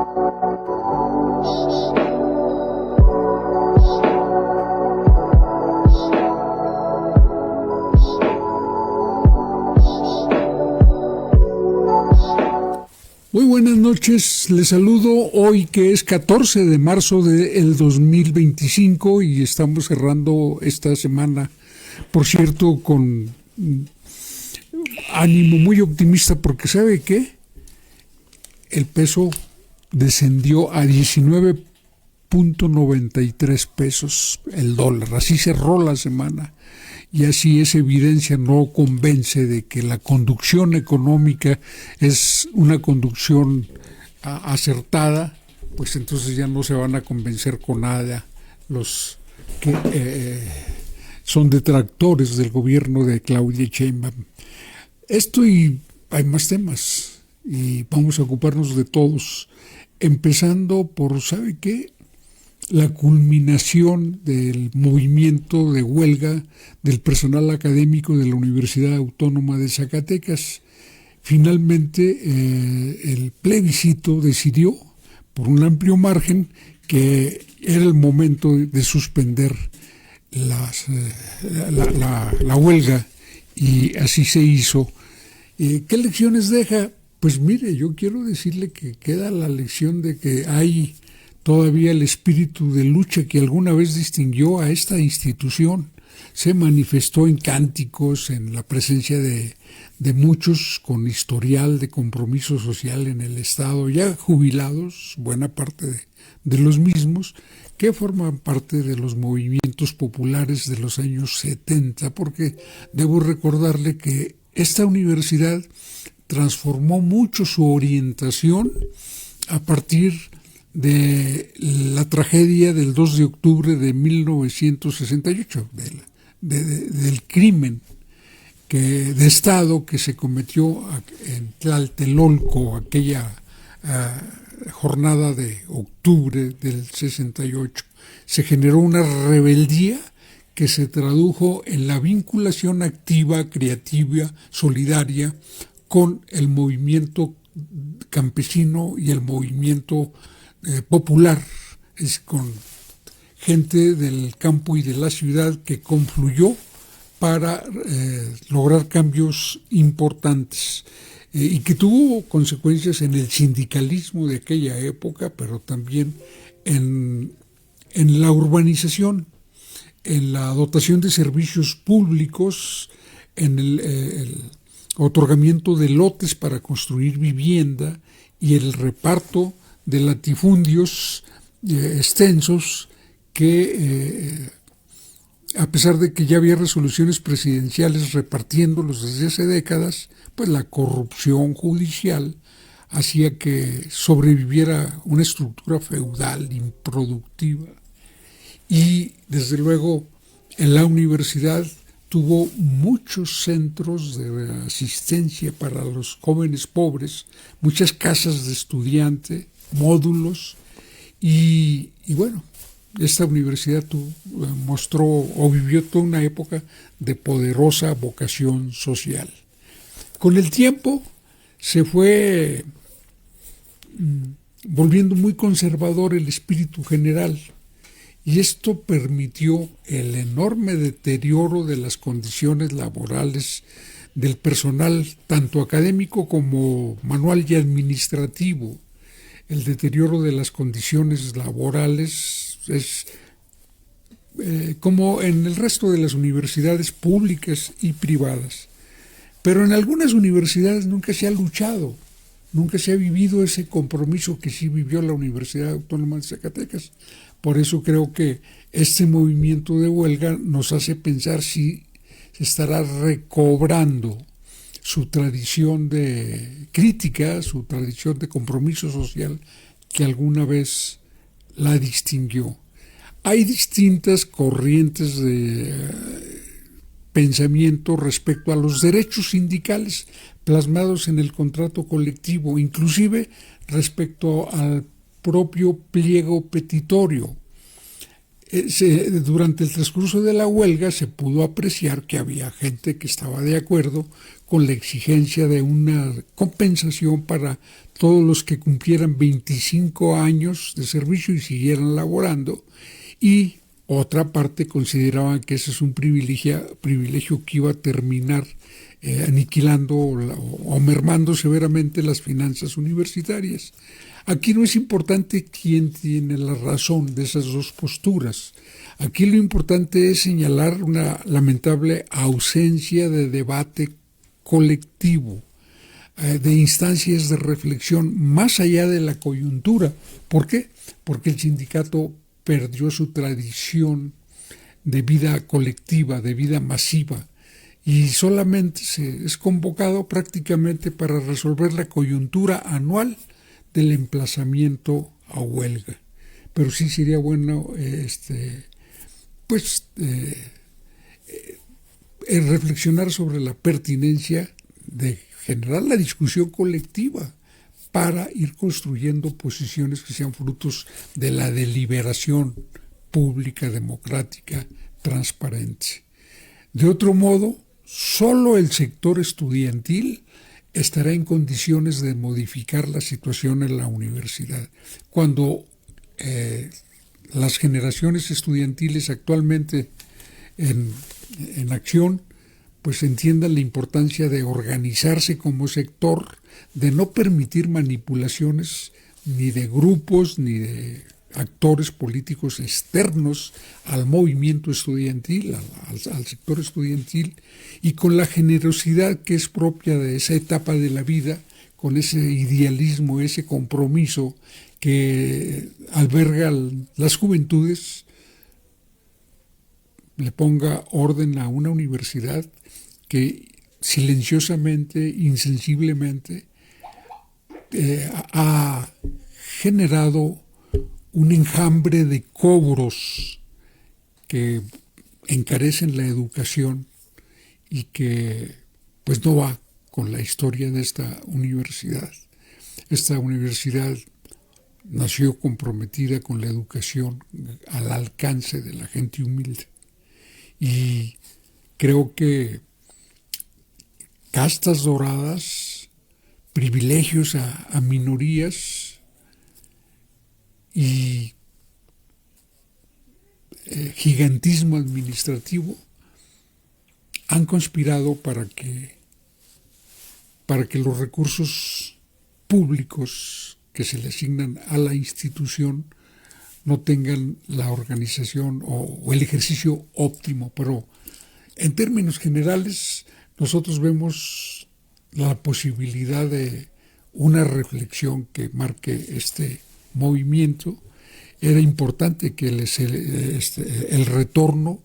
Muy buenas noches, les saludo hoy que es 14 de marzo del 2025 y estamos cerrando esta semana, por cierto, con ánimo muy optimista porque ¿sabe qué? El peso descendió a 19.93 pesos el dólar, así cerró la semana. Y así esa evidencia no convence de que la conducción económica es una conducción acertada, pues entonces ya no se van a convencer con nada los que son detractores del gobierno de Claudia Sheinbaum. Esto y hay más temas y vamos a ocuparnos de todos, empezando por, ¿sabe qué? La culminación del movimiento de huelga del personal académico de la Universidad Autónoma de Zacatecas. Finalmente, el plebiscito decidió, por un amplio margen, que era el momento de suspender la huelga, y así se hizo. ¿Qué lecciones deja? Pues mire, yo quiero decirle que queda la lección de que hay todavía el espíritu de lucha que alguna vez distinguió a esta institución. Se manifestó en cánticos, en la presencia de muchos con historial de compromiso social en el Estado, ya jubilados, buena parte de los mismos, que forman parte de los movimientos populares de los años 70, porque debo recordarle que esta universidad transformó mucho su orientación a partir de la tragedia del 2 de octubre de 1968, del crimen de Estado que se cometió en Tlatelolco, aquella jornada de octubre del 68. Se generó una rebeldía que se tradujo en la vinculación activa, creativa, solidaria con el movimiento campesino y el movimiento popular, es con gente del campo y de la ciudad que confluyó para lograr cambios importantes y que tuvo consecuencias en el sindicalismo de aquella época, pero también en la urbanización, en la dotación de servicios públicos, en el otorgamiento de lotes para construir vivienda y el reparto de latifundios extensos que, a pesar de que ya había resoluciones presidenciales repartiéndolos desde hace décadas, pues la corrupción judicial hacía que sobreviviera una estructura feudal improductiva. Y desde luego en la universidad tuvo muchos centros de asistencia para los jóvenes pobres, muchas casas de estudiante, módulos, y bueno, esta universidad mostró o vivió toda una época de poderosa vocación social. Con el tiempo se fue volviendo muy conservador el espíritu general, y esto permitió el enorme deterioro de las condiciones laborales del personal, tanto académico como manual y administrativo. El deterioro de las condiciones laborales es como en el resto de las universidades públicas y privadas. Pero en algunas universidades nunca se ha luchado, nunca se ha vivido ese compromiso que sí vivió la Universidad Autónoma de Zacatecas. Por eso creo que este movimiento de huelga nos hace pensar si se estará recobrando su tradición de crítica, su tradición de compromiso social que alguna vez la distinguió. Hay distintas corrientes de pensamiento respecto a los derechos sindicales plasmados en el contrato colectivo, inclusive respecto al propio pliego petitorio. durante el transcurso de la huelga se pudo apreciar que había gente que estaba de acuerdo con la exigencia de una compensación para todos los que cumplieran 25 años de servicio y siguieran laborando, y otra parte consideraban que ese es un privilegio que iba a terminar aniquilando o mermando severamente las finanzas universitarias. Aquí no es importante quién tiene la razón de esas dos posturas. Aquí lo importante es señalar una lamentable ausencia de debate colectivo, de instancias de reflexión más allá de la coyuntura. ¿Por qué? Porque el sindicato perdió su tradición de vida colectiva, de vida masiva, y solamente es convocado prácticamente para resolver la coyuntura anual del emplazamiento a huelga. Pero sí sería bueno reflexionar sobre la pertinencia de generar la discusión colectiva para ir construyendo posiciones que sean frutos de la deliberación pública, democrática, transparente. De otro modo, solo el sector estudiantil estará en condiciones de modificar la situación en la universidad. Cuando las generaciones estudiantiles actualmente en acción, pues entiendan la importancia de organizarse como sector, de no permitir manipulaciones ni de grupos ni de actores políticos externos al movimiento estudiantil, al sector estudiantil, y con la generosidad que es propia de esa etapa de la vida, con ese idealismo, ese compromiso que alberga las juventudes, le ponga orden a una universidad que silenciosamente, insensiblemente, ha generado un enjambre de cobros que encarecen la educación y que pues no va con la historia de esta universidad. Esta universidad nació comprometida con la educación al alcance de la gente humilde, y creo que castas doradas, privilegios a minorías y gigantismo administrativo han conspirado para que los recursos públicos que se le asignan a la institución no tengan la organización o el ejercicio óptimo. Pero en términos generales, nosotros vemos la posibilidad de una reflexión que marque este movimiento. Era importante que el retorno,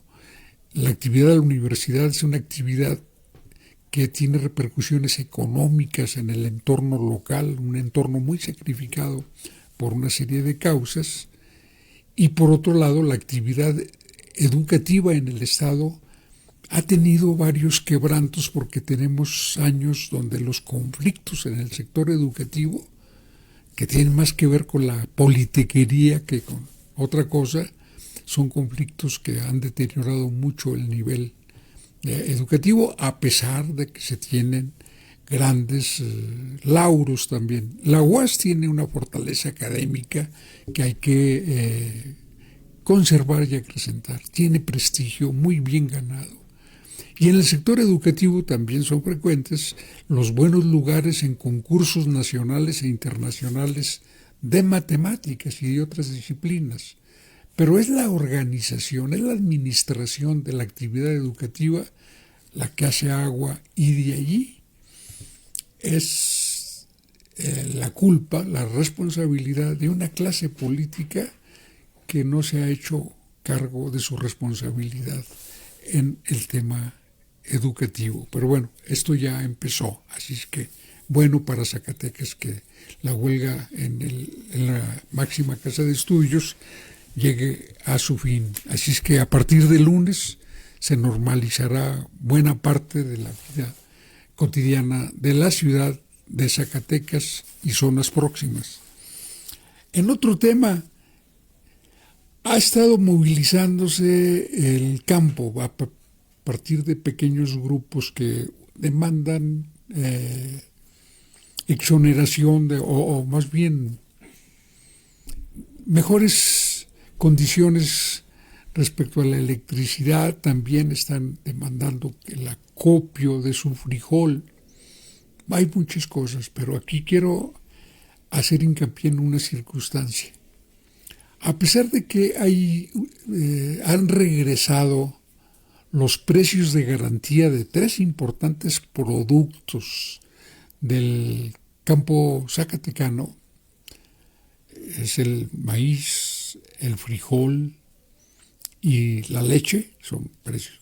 la actividad de la universidad es una actividad que tiene repercusiones económicas en el entorno local, un entorno muy sacrificado por una serie de causas, y por otro lado la actividad educativa en el Estado ha tenido varios quebrantos, porque tenemos años donde los conflictos en el sector educativo, que tienen más que ver con la politiquería que con otra cosa, son conflictos que han deteriorado mucho el nivel educativo, a pesar de que se tienen grandes lauros también. La UAS tiene una fortaleza académica que hay que conservar y acrecentar. Tiene prestigio muy bien ganado. Y en el sector educativo también son frecuentes los buenos lugares en concursos nacionales e internacionales de matemáticas y de otras disciplinas. Pero es la organización, es la administración de la actividad educativa la que hace agua, y de allí es la culpa, la responsabilidad de una clase política que no se ha hecho cargo de su responsabilidad en el tema educativo. Pero bueno, esto ya empezó, así es que bueno para Zacatecas que la huelga en la máxima casa de estudios llegue a su fin. Así es que a partir de lunes se normalizará buena parte de la vida cotidiana de la ciudad de Zacatecas y zonas próximas. En otro tema, Ha estado movilizándose el campo a partir de pequeños grupos que demandan exoneración o más bien mejores condiciones respecto a la electricidad. También están demandando el acopio de su frijol. Hay muchas cosas, pero aquí quiero hacer hincapié en una circunstancia. A pesar de que han regresado los precios de garantía de 3 importantes productos del campo zacatecano, es el maíz, el frijol y la leche, son precios.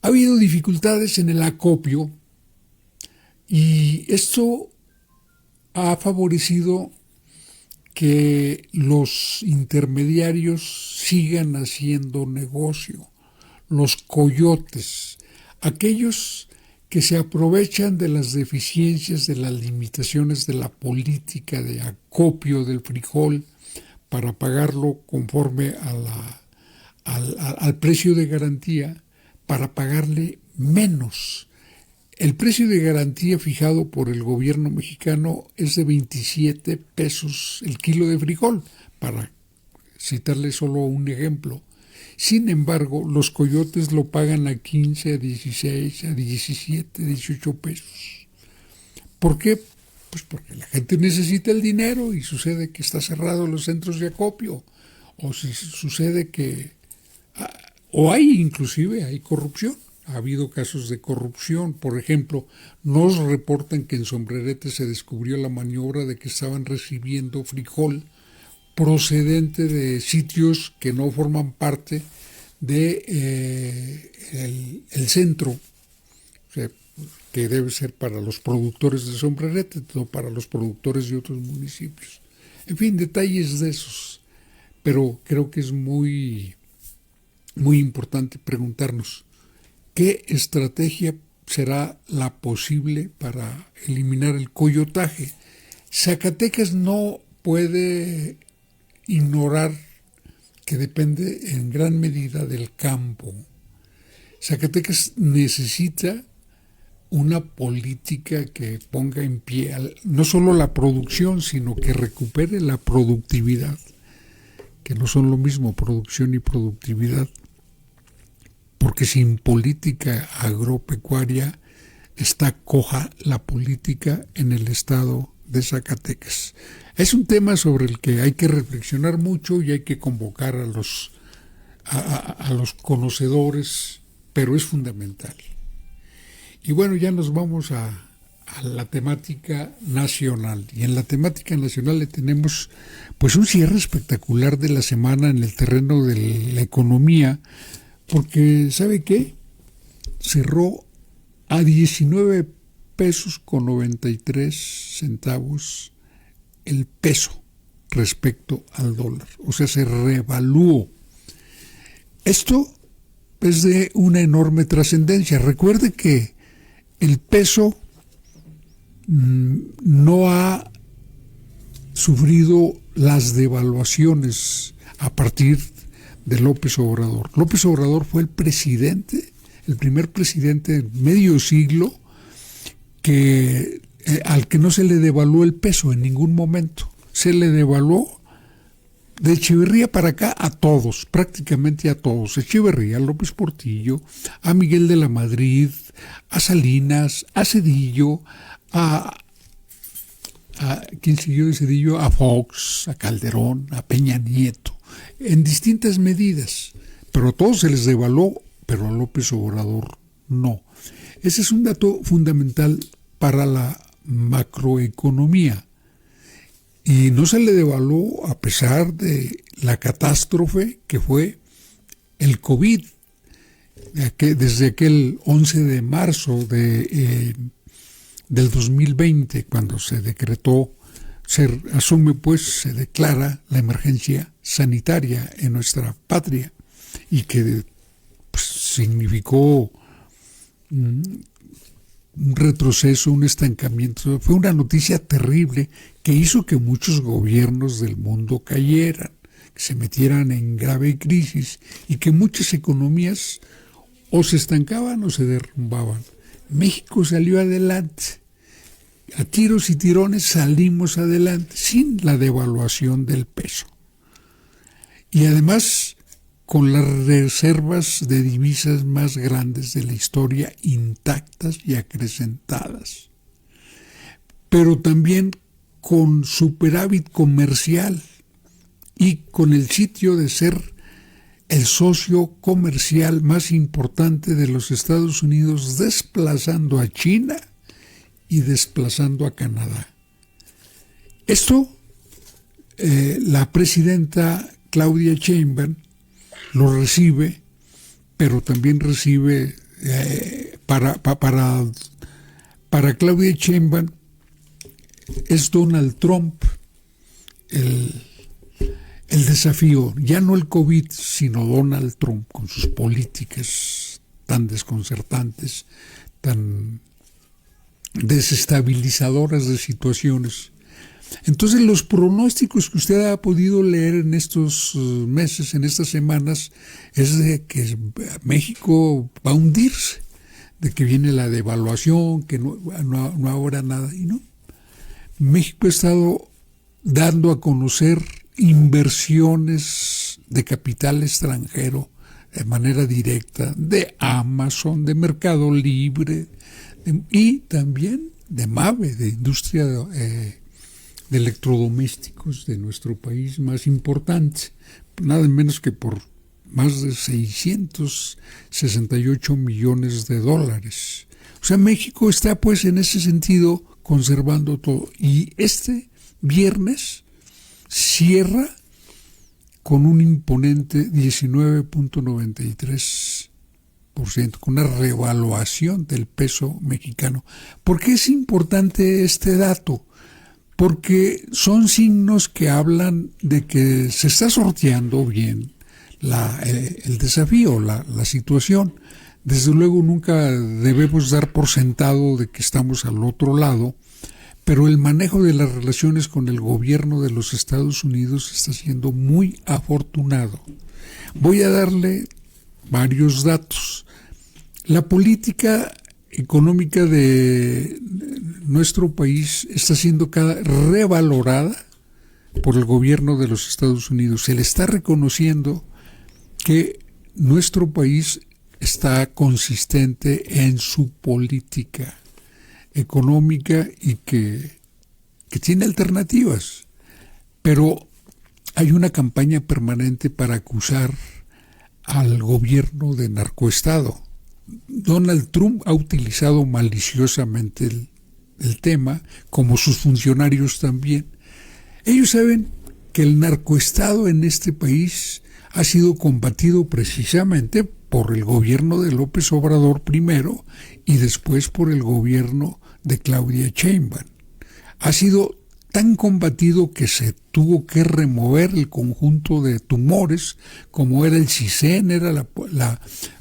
Ha habido dificultades en el acopio y esto ha favorecido que los intermediarios sigan haciendo negocio, los coyotes, aquellos que se aprovechan de las deficiencias, de las limitaciones de la política de acopio del frijol para pagarlo conforme al precio de garantía, para pagarle menos. El precio de garantía fijado por el gobierno mexicano es de 27 pesos el kilo de frijol, para citarle solo un ejemplo. Sin embargo, los coyotes lo pagan a 15, a 16, a 17, 18 pesos. ¿Por qué? Pues porque la gente necesita el dinero y sucede que está cerrado los centros de acopio. O si sucede que... O hay corrupción. Ha habido casos de corrupción. Por ejemplo, nos reportan que en Sombrerete se descubrió la maniobra de que estaban recibiendo frijol procedente de sitios que no forman parte de el centro, o sea, que debe ser para los productores de Sombrerete, no para los productores de otros municipios. En fin, detalles de esos. Pero creo que es muy, muy importante preguntarnos ¿qué estrategia será la posible para eliminar el coyotaje? Zacatecas no puede ignorar que depende en gran medida del campo. Zacatecas necesita una política que ponga en pie no solo la producción, sino que recupere la productividad, que no son lo mismo producción y productividad. Porque sin política agropecuaria está coja la política en el estado de Zacatecas. Es un tema sobre el que hay que reflexionar mucho y hay que convocar a los conocedores, pero es fundamental. Y bueno, ya nos vamos a la temática nacional. Y en la temática nacional le tenemos pues un cierre espectacular de la semana en el terreno de la economía, porque ¿sabe qué? Cerró a 19 pesos con 93 centavos el peso respecto al dólar. O sea, se revaluó. Esto es de una enorme trascendencia. Recuerde que el peso no ha sufrido las devaluaciones a partir de López Obrador. López Obrador fue el primer presidente en medio siglo al que no se le devaluó el peso en ningún momento. Se le devaluó de Echeverría para acá a todos, prácticamente a todos. Echeverría, López Portillo, a Miguel de la Madrid, a Salinas, a Zedillo, a quien siguió de Zedillo, a Fox, a Calderón, a Peña Nieto, en distintas medidas, pero a todos se les devaluó, pero a López Obrador no. Ese es un dato fundamental para la macroeconomía. Y no se le devaluó a pesar de la catástrofe que fue el COVID, desde aquel 11 de marzo del 2020, cuando se decretó, se declara la emergencia sanitaria en nuestra patria y que pues, significó un retroceso, un estancamiento. Fue una noticia terrible que hizo que muchos gobiernos del mundo cayeran, que se metieran en grave crisis y que muchas economías o se estancaban o se derrumbaban. México salió adelante. A tiros y tirones salimos adelante sin la devaluación del peso. Y además con las reservas de divisas más grandes de la historia intactas y acrecentadas. Pero también con superávit comercial y con el sitio de ser el socio comercial más importante de los Estados Unidos, desplazando a China y desplazando a Canadá. Esto, la presidenta Claudia Sheinbaum lo recibe, pero también recibe para Claudia Sheinbaum es Donald Trump el desafío, ya no el COVID, sino Donald Trump con sus políticas tan desconcertantes, tan desestabilizadoras de situaciones. Entonces los pronósticos que usted ha podido leer en estos meses, en estas semanas, es de que México va a hundirse, de que viene la devaluación, que no habrá nada, y no. México ha estado dando a conocer inversiones de capital extranjero de manera directa, de Amazon, de Mercado Libre, y también de MAVE, de industria de electrodomésticos de nuestro país más importante, nada menos que por más de 668 millones de dólares. O sea, México está pues en ese sentido conservando todo. Y este viernes cierra con un imponente 19.93%, con una revaluación del peso mexicano. ¿Por qué es importante este dato? Porque son signos que hablan de que se está sorteando bien el desafío, la situación. Desde luego nunca debemos dar por sentado de que estamos al otro lado, pero el manejo de las relaciones con el gobierno de los Estados Unidos está siendo muy afortunado. Voy a darle varios datos. La política económica de nuestro país está siendo revalorada por el gobierno de los Estados Unidos. Se le está reconociendo que nuestro país está consistente en su política económica y que tiene alternativas. Pero hay una campaña permanente para acusar al gobierno de narcoestado. Donald Trump ha utilizado maliciosamente el tema, como sus funcionarios también. Ellos saben que el narcoestado en este país ha sido combatido precisamente por el gobierno de López Obrador primero y después por el gobierno de Claudia Sheinbaum. Ha sido tan combatido que se tuvo que remover el conjunto de tumores, como era el CISEN, era la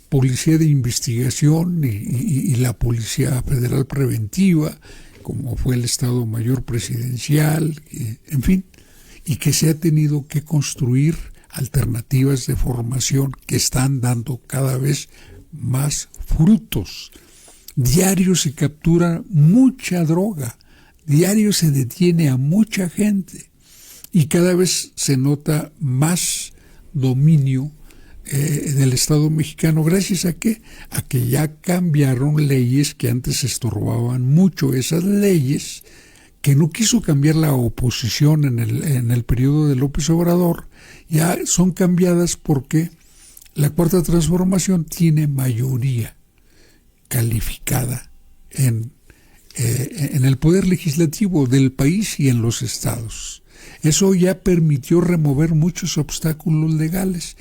Policía de Investigación y la Policía Federal Preventiva, como fue el Estado Mayor Presidencial, en fin, y que se ha tenido que construir alternativas de formación que están dando cada vez más frutos. Diario se captura mucha droga, diario se detiene a mucha gente y cada vez se nota más dominio del Estado mexicano. ¿Gracias a qué? A que ya cambiaron leyes que antes estorbaban mucho. Esas leyes que no quiso cambiar la oposición en el periodo de López Obrador, ya son cambiadas porque la Cuarta Transformación tiene mayoría calificada en el poder legislativo del país y en los estados. Eso ya permitió remover muchos obstáculos legales.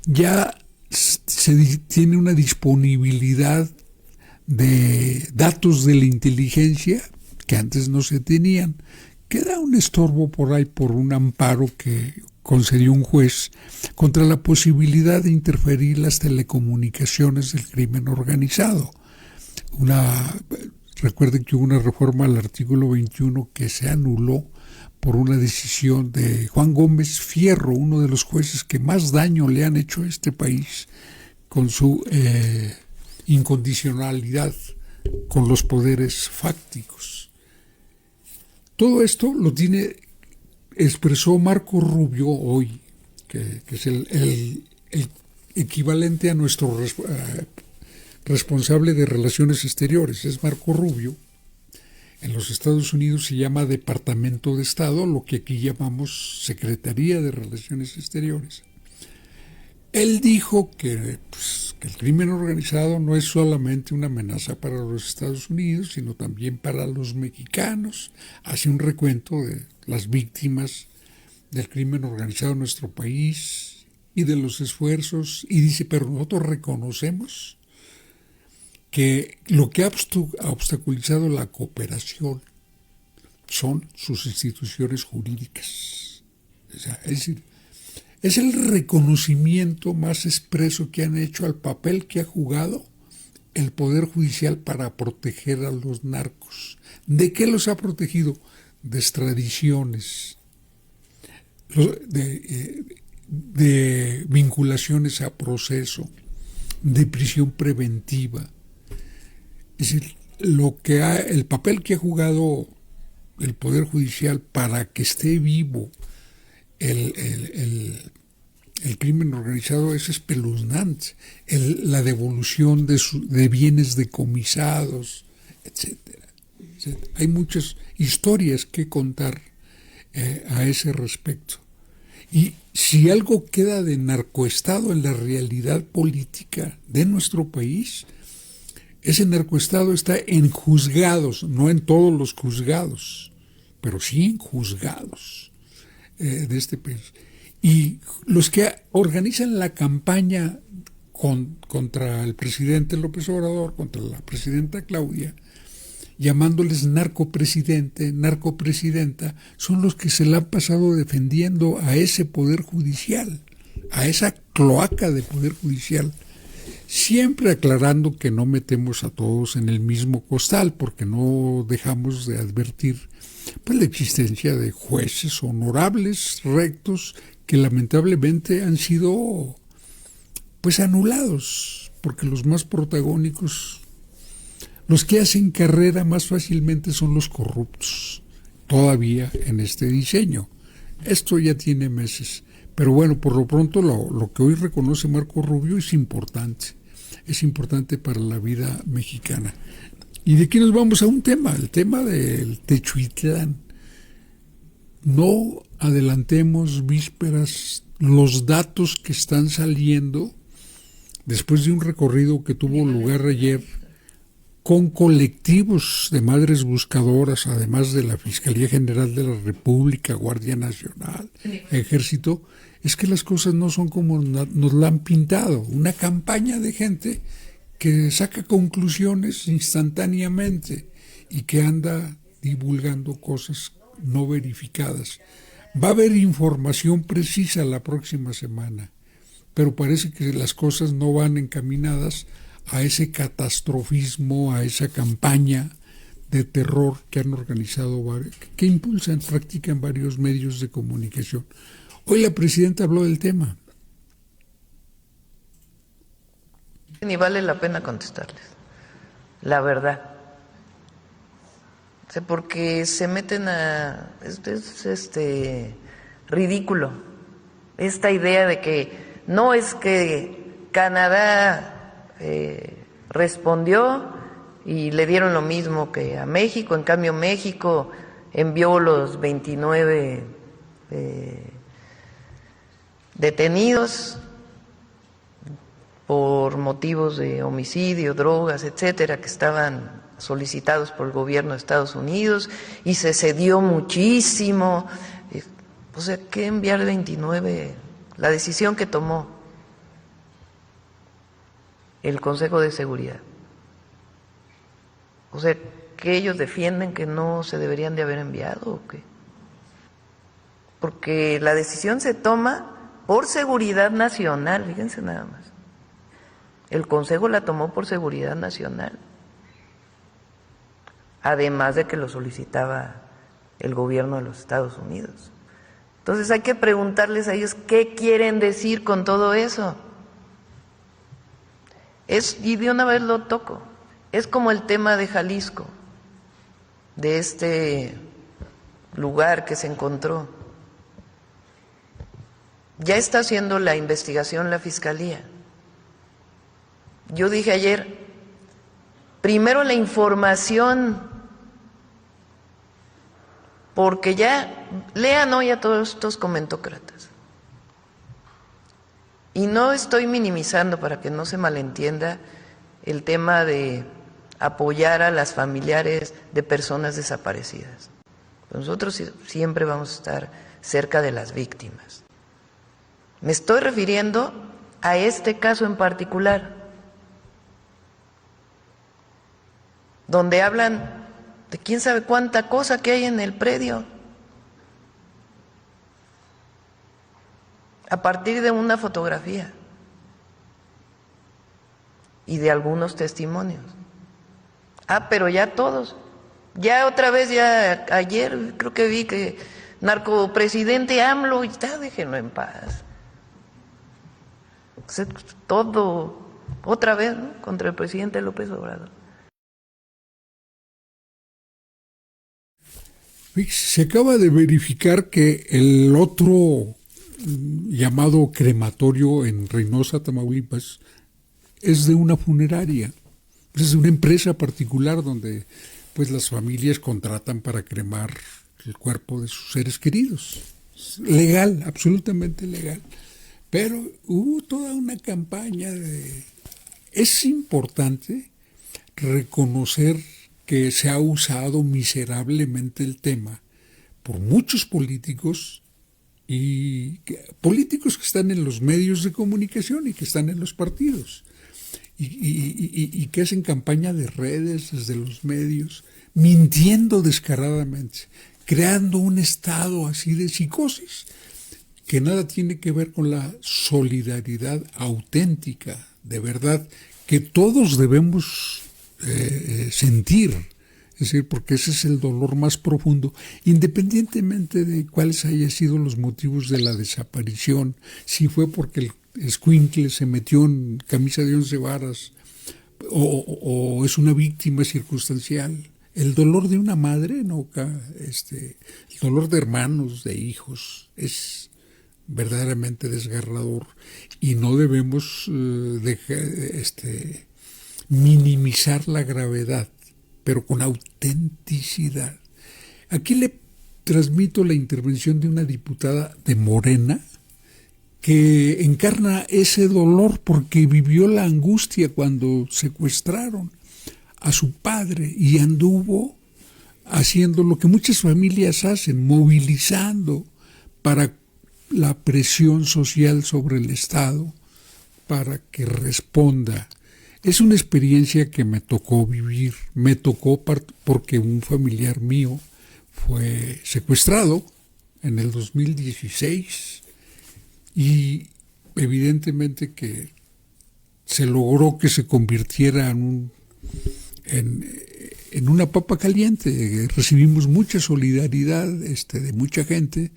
Ya se tiene una disponibilidad de datos de la inteligencia que antes no se tenían. Queda un estorbo por ahí por un amparo que concedió un juez contra la posibilidad de interferir las telecomunicaciones del crimen organizado. Recuerden que hubo una reforma al artículo 21 que se anuló por una decisión de Juan Gómez Fierro, uno de los jueces que más daño le han hecho a este país con su incondicionalidad con los poderes fácticos. Todo esto lo expresó Marco Rubio hoy, que es el equivalente a nuestro responsable de Relaciones Exteriores, es Marco Rubio. En los Estados Unidos se llama Departamento de Estado, lo que aquí llamamos Secretaría de Relaciones Exteriores. Él dijo que el crimen organizado no es solamente una amenaza para los Estados Unidos, sino también para los mexicanos. Hace un recuento de las víctimas del crimen organizado en nuestro país y de los esfuerzos, y dice, pero nosotros reconocemos que lo que ha obstaculizado la cooperación son sus instituciones jurídicas. O sea, es decir, es el reconocimiento más expreso que han hecho al papel que ha jugado el Poder Judicial para proteger a los narcos. ¿De qué los ha protegido? De extradiciones, de vinculaciones a proceso, de prisión preventiva. Es decir, el papel que ha jugado el Poder Judicial para que esté vivo el crimen organizado es espeluznante. La devolución de bienes decomisados, etcétera. Hay muchas historias que contar a ese respecto. Y si algo queda de narcoestado en la realidad política de nuestro país, ese narcoestado está en juzgados, no en todos los juzgados, pero sí en juzgados de este país. Y los que organizan la campaña contra el presidente López Obrador, contra la presidenta Claudia, llamándoles narcopresidente, narcopresidenta, son los que se la han pasado defendiendo a ese poder judicial, a esa cloaca de poder judicial, siempre aclarando que no metemos a todos en el mismo costal, porque no dejamos de advertir pues la existencia de jueces honorables, rectos, que lamentablemente han sido pues anulados, porque los más protagónicos, los que hacen carrera más fácilmente son los corruptos, todavía en este diseño. Esto ya tiene meses, pero bueno, por lo pronto lo que hoy reconoce Marco Rubio es importante para la vida mexicana. Y de aquí nos vamos a un tema, el tema del Techuitlán. No adelantemos vísperas, los datos que están saliendo después de un recorrido que tuvo lugar ayer con colectivos de madres buscadoras, además de la Fiscalía General de la República, Guardia Nacional, Ejército, es que las cosas no son como nos la han pintado. Una campaña de gente que saca conclusiones instantáneamente y que anda divulgando cosas no verificadas. Va a haber información precisa la próxima semana, pero parece que las cosas no van encaminadas a ese catastrofismo, a esa campaña de terror que han organizado, que impulsan, practican varios medios de comunicación. Hoy la presidenta habló del tema. Ni vale la pena contestarles, la verdad. Porque se meten a... Es ridículo esta idea de que no es que Canadá respondió y le dieron lo mismo que a México, en cambio México envió los 29 detenidos por motivos de homicidio, drogas, etcétera, que estaban solicitados por el gobierno de Estados Unidos, y se cedió muchísimo. O sea, ¿qué enviar 29? La decisión que tomó el Consejo de Seguridad. O sea, ¿que ellos defienden que no se deberían de haber enviado o qué? Porque la decisión se toma por seguridad nacional, fíjense nada más. El Consejo la tomó por seguridad nacional, además de que lo solicitaba el gobierno de los Estados Unidos. Entonces hay que preguntarles a ellos qué quieren decir con todo eso. Y de una vez lo toco, es como el tema de Jalisco, de este lugar que se encontró. Ya está haciendo la investigación la Fiscalía. Yo dije ayer, primero la información, porque ya lean hoy a todos estos comentócratas. Y no estoy minimizando, para que no se malentienda, el tema de apoyar a las familiares de personas desaparecidas. Nosotros siempre vamos a estar cerca de las víctimas. Me estoy refiriendo a este caso en particular, donde hablan de quién sabe cuánta cosa que hay en el predio, a partir de una fotografía y de algunos testimonios. Pero ya todos, ya otra vez, ya ayer creo que vi que narcopresidente AMLO, y está, déjenlo en paz. Todo otra vez, ¿no?, contra el presidente López Obrador. Se acaba de verificar que el otro llamado crematorio en Reynosa, Tamaulipas, es de una funeraria, es de una empresa particular donde pues las familias contratan para cremar el cuerpo de sus seres queridos. Es legal, absolutamente legal. Pero hubo toda una campaña de... Es importante reconocer que se ha usado miserablemente el tema por muchos políticos, y políticos que están en los medios de comunicación y que están en los partidos y que hacen campaña de redes desde los medios, mintiendo descaradamente, creando un estado así de psicosis que nada tiene que ver con la solidaridad auténtica, de verdad, que todos debemos sentir. Es decir, porque ese es el dolor más profundo, independientemente de cuáles hayan sido los motivos de la desaparición, si fue porque el escuincle se metió en camisa de 11 varas o es una víctima circunstancial. El dolor de una madre, el dolor de hermanos, de hijos, es verdaderamente desgarrador y no debemos minimizar la gravedad, pero con autenticidad. Aquí le transmito la intervención de una diputada de Morena que encarna ese dolor porque vivió la angustia cuando secuestraron a su padre y anduvo haciendo lo que muchas familias hacen, movilizando para la presión social sobre el Estado para que responda. Es una experiencia que me tocó vivir, me tocó porque un familiar mío fue secuestrado en el 2016 y evidentemente que se logró que se convirtiera en una papa caliente. Recibimos mucha solidaridad de mucha gente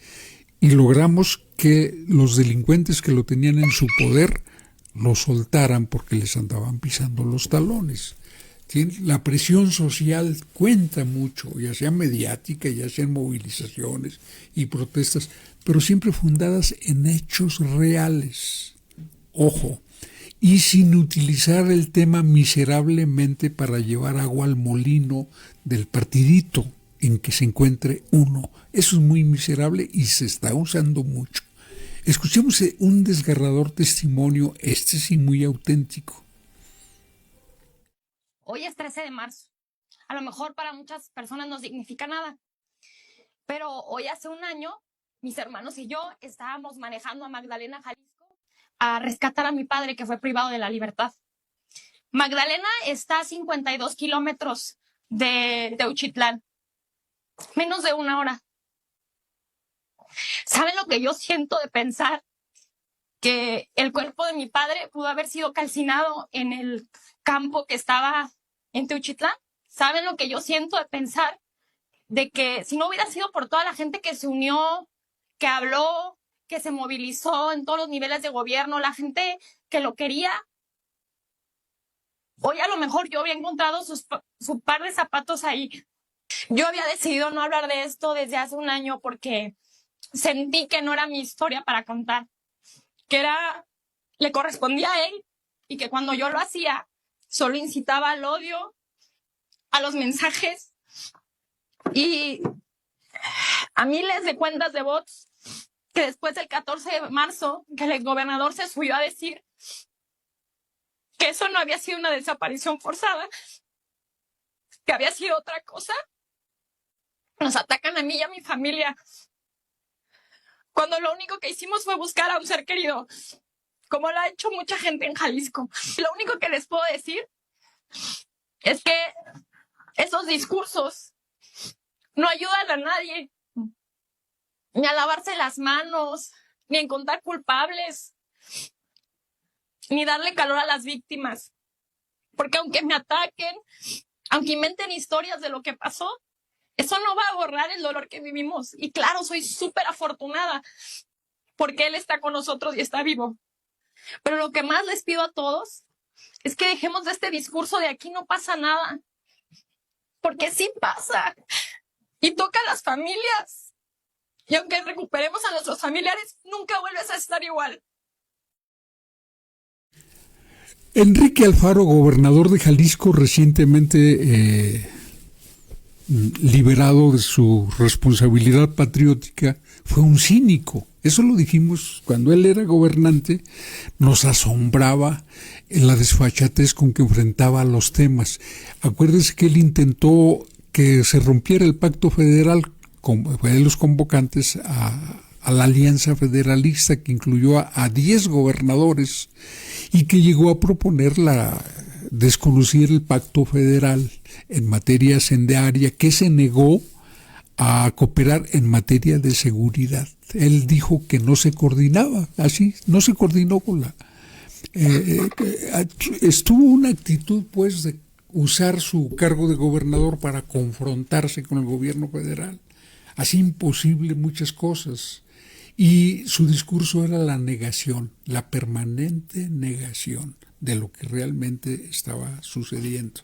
y logramos que los delincuentes que lo tenían en su poder lo soltaran porque les andaban pisando los talones. La presión social cuenta mucho, ya sea mediática, ya sean movilizaciones y protestas, pero siempre fundadas en hechos reales. Ojo, y sin utilizar el tema miserablemente para llevar agua al molino del partidito en que se encuentre uno. Eso es muy miserable y se está usando mucho. Escuchemos un desgarrador testimonio, sí muy auténtico. Hoy es 13 de marzo. A lo mejor para muchas personas no significa nada, pero hoy hace un año, mis hermanos y yo estábamos manejando a Magdalena, Jalisco, a rescatar a mi padre que fue privado de la libertad. Magdalena está a 52 kilómetros de Teuchitlán, menos de una hora. ¿Saben lo que yo siento de pensar que el cuerpo de mi padre pudo haber sido calcinado en el campo que estaba en Teuchitlán? ¿Saben lo que yo siento de pensar de que si no hubiera sido por toda la gente que se unió, que habló, que se movilizó en todos los niveles de gobierno, la gente que lo quería, hoy a lo mejor yo había encontrado su par de zapatos ahí. Yo había decidido no hablar de esto desde hace un año porque sentí que no era mi historia para contar, que le correspondía a él y que cuando yo lo hacía solo incitaba al odio, a los mensajes y a miles de cuentas de bots que después del 14 de marzo, que el exgobernador se subió a decir que eso no había sido una desaparición forzada, que había sido otra cosa, nos atacan a mí y a mi familia, cuando lo único que hicimos fue buscar a un ser querido, como lo ha hecho mucha gente en Jalisco. Lo único que les puedo decir es que esos discursos no ayudan a nadie, ni a lavarse las manos, ni a encontrar culpables, ni darle calor a las víctimas. Porque aunque me ataquen, aunque inventen historias de lo que pasó, eso no va a borrar el dolor que vivimos. Y claro, soy súper afortunada porque él está con nosotros y está vivo. Pero lo que más les pido a todos es que dejemos de este discurso de aquí no pasa nada. Porque sí pasa. Y toca a las familias. Y aunque recuperemos a nuestros familiares, nunca vuelves a estar igual. Enrique Alfaro, gobernador de Jalisco, recientemente liberado de su responsabilidad patriótica, fue un cínico. Eso lo dijimos cuando él era gobernante, nos asombraba en la desfachatez con que enfrentaba los temas. Acuérdense que él intentó que se rompiera el pacto federal, fue de los convocantes a la alianza federalista que incluyó a 10 gobernadores y que llegó a proponer desconocer el pacto federal en materia sendaria, que se negó a cooperar en materia de seguridad. Él dijo que no se coordinaba, así, no se coordinó con estuvo una actitud pues de usar su cargo de gobernador para confrontarse con el gobierno federal. Así imposible muchas cosas. Y su discurso era la negación, la permanente negación de lo que realmente estaba sucediendo.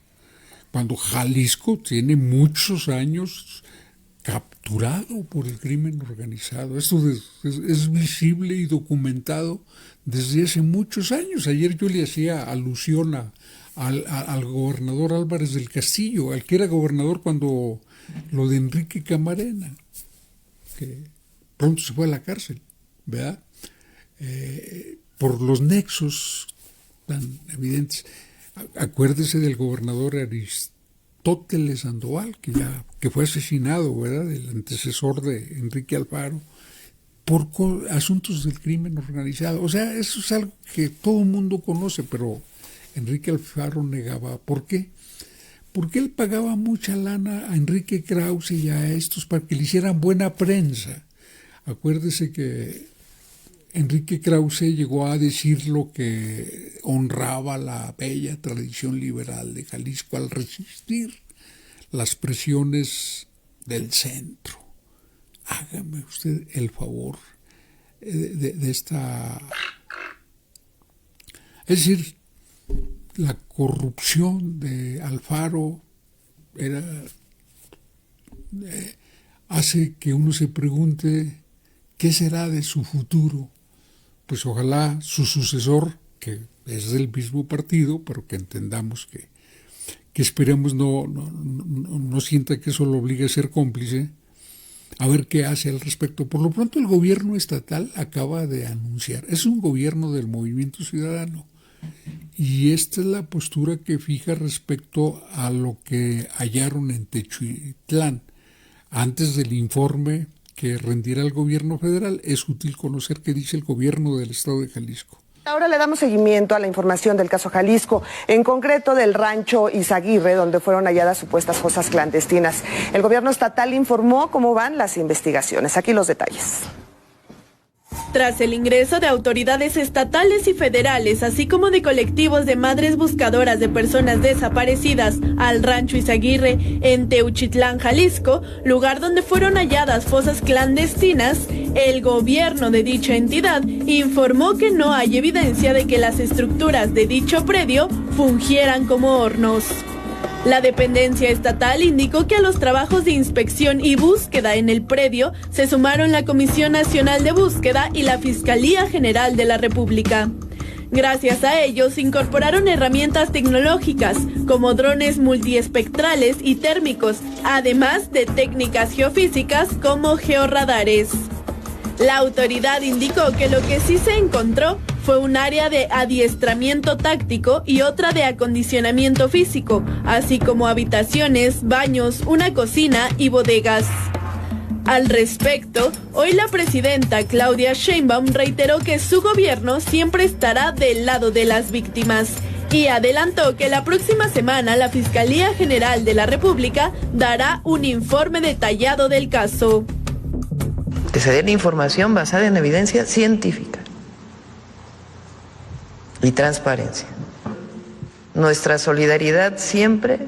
Cuando Jalisco tiene muchos años capturado por el crimen organizado. Esto es visible y documentado desde hace muchos años. Ayer yo le hacía alusión al gobernador Álvarez del Castillo, al que era gobernador cuando lo de Enrique Camarena, que pronto se fue a la cárcel, ¿verdad? Por los nexos tan evidentes. Acuérdese del gobernador Aristóteles Sandoval, que fue asesinado, ¿verdad?, el antecesor de Enrique Alfaro, por asuntos del crimen organizado. O sea, eso es algo que todo el mundo conoce, pero Enrique Alfaro negaba. ¿Por qué? Porque él pagaba mucha lana a Enrique Krause y a estos para que le hicieran buena prensa. Acuérdese que Enrique Krause llegó a decir lo que honraba la bella tradición liberal de Jalisco al resistir las presiones del centro. Hágame usted el favor de esta... Es decir, la corrupción de Alfaro hace que uno se pregunte qué será de su futuro. Pues ojalá su sucesor, que es del mismo partido, pero que entendamos que esperemos no sienta que eso lo obligue a ser cómplice, a ver qué hace al respecto. Por lo pronto el gobierno estatal acaba de anunciar, es un gobierno del Movimiento Ciudadano, y esta es la postura que fija respecto a lo que hallaron en Techitlán. Antes del informe que rendirá el gobierno federal, es útil conocer qué dice el gobierno del estado de Jalisco. Ahora le damos seguimiento a la información del caso Jalisco, en concreto del rancho Izaguirre, donde fueron halladas supuestas fosas clandestinas. El gobierno estatal informó cómo van las investigaciones. Aquí los detalles. Tras el ingreso de autoridades estatales y federales, así como de colectivos de madres buscadoras de personas desaparecidas al rancho Izaguirre en Teuchitlán, Jalisco, lugar donde fueron halladas fosas clandestinas, el gobierno de dicha entidad informó que no hay evidencia de que las estructuras de dicho predio fungieran como hornos. La dependencia estatal indicó que a los trabajos de inspección y búsqueda en el predio se sumaron la Comisión Nacional de Búsqueda y la Fiscalía General de la República. Gracias a ellos incorporaron herramientas tecnológicas como drones multiespectrales y térmicos, además de técnicas geofísicas como georradares. La autoridad indicó que lo que sí se encontró fue un área de adiestramiento táctico y otra de acondicionamiento físico, así como habitaciones, baños, una cocina y bodegas. Al respecto, hoy la presidenta Claudia Sheinbaum reiteró que su gobierno siempre estará del lado de las víctimas y adelantó que la próxima semana la Fiscalía General de la República dará un informe detallado del caso. Que se dé la información basada en evidencia científica y transparencia. Nuestra solidaridad siempre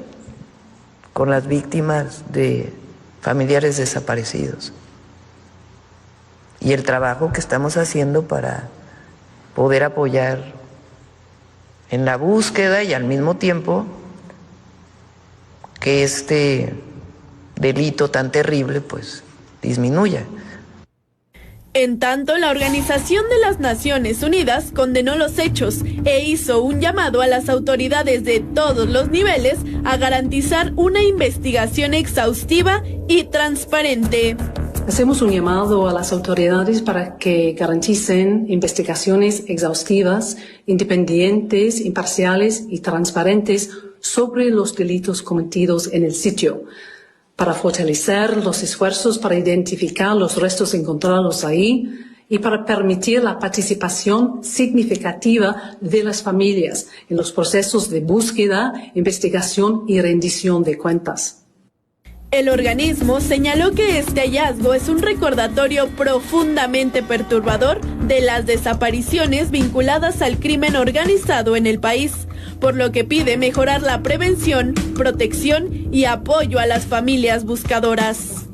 con las víctimas de familiares desaparecidos y el trabajo que estamos haciendo para poder apoyar en la búsqueda y al mismo tiempo que este delito tan terrible pues disminuya. En tanto, la Organización de las Naciones Unidas condenó los hechos e hizo un llamado a las autoridades de todos los niveles a garantizar una investigación exhaustiva y transparente. Hacemos un llamado a las autoridades para que garanticen investigaciones exhaustivas, independientes, imparciales y transparentes sobre los delitos cometidos en el sitio, para fortalecer los esfuerzos para identificar los restos encontrados ahí y para permitir la participación significativa de las familias en los procesos de búsqueda, investigación y rendición de cuentas. El organismo señaló que este hallazgo es un recordatorio profundamente perturbador de las desapariciones vinculadas al crimen organizado en el país, por lo que pide mejorar la prevención, protección y apoyo a las familias buscadoras.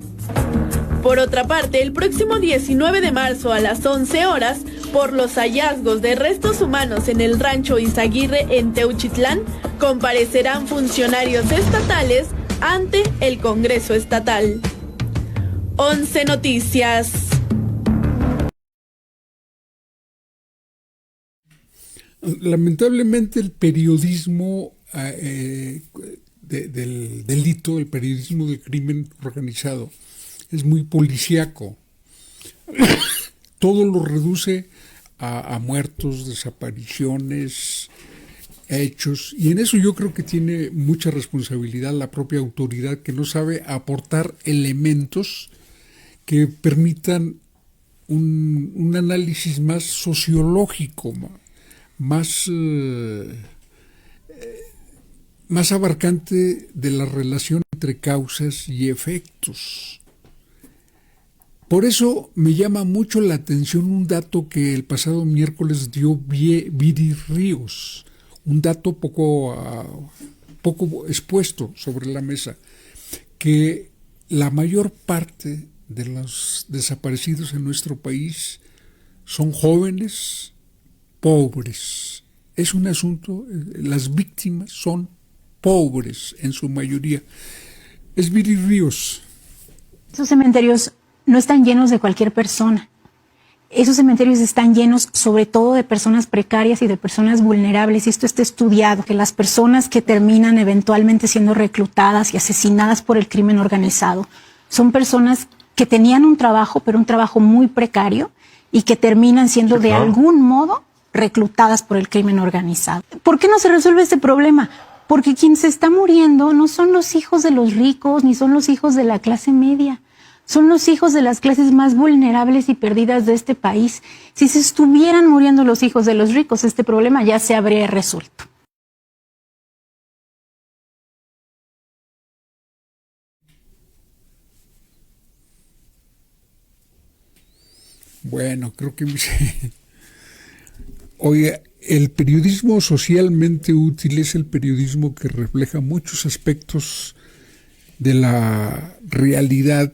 Por otra parte, el próximo 19 de marzo a las 11 horas, por los hallazgos de restos humanos en el rancho Izaguirre en Teuchitlán, comparecerán funcionarios estatales ante el Congreso Estatal. 11 Noticias. Lamentablemente el periodismo del delito, el periodismo del crimen organizado, es muy policíaco. Todo lo reduce a muertos, desapariciones, hechos, y en eso yo creo que tiene mucha responsabilidad la propia autoridad, que no sabe aportar elementos que permitan un análisis más sociológico, más abarcante de la relación entre causas y efectos. Por eso me llama mucho la atención un dato que el pasado miércoles dio Viri Ríos, un dato poco expuesto sobre la mesa, que la mayor parte de los desaparecidos en nuestro país son jóvenes, pobres. Es un asunto, las víctimas son pobres en su mayoría. Es Viri Ríos. Esos cementerios no están llenos de cualquier persona. Esos cementerios están llenos sobre todo de personas precarias y de personas vulnerables, y esto está estudiado, que las personas que terminan eventualmente siendo reclutadas y asesinadas por el crimen organizado son personas que tenían un trabajo, pero un trabajo muy precario, y que terminan siendo de algún modo reclutadas por el crimen organizado. ¿Por qué no se resuelve este problema? Porque quien se está muriendo no son los hijos de los ricos, ni son los hijos de la clase media. Son los hijos de las clases más vulnerables y perdidas de este país. Si se estuvieran muriendo los hijos de los ricos, este problema ya se habría resuelto. Bueno, creo que oiga, el periodismo socialmente útil es el periodismo que refleja muchos aspectos de la realidad.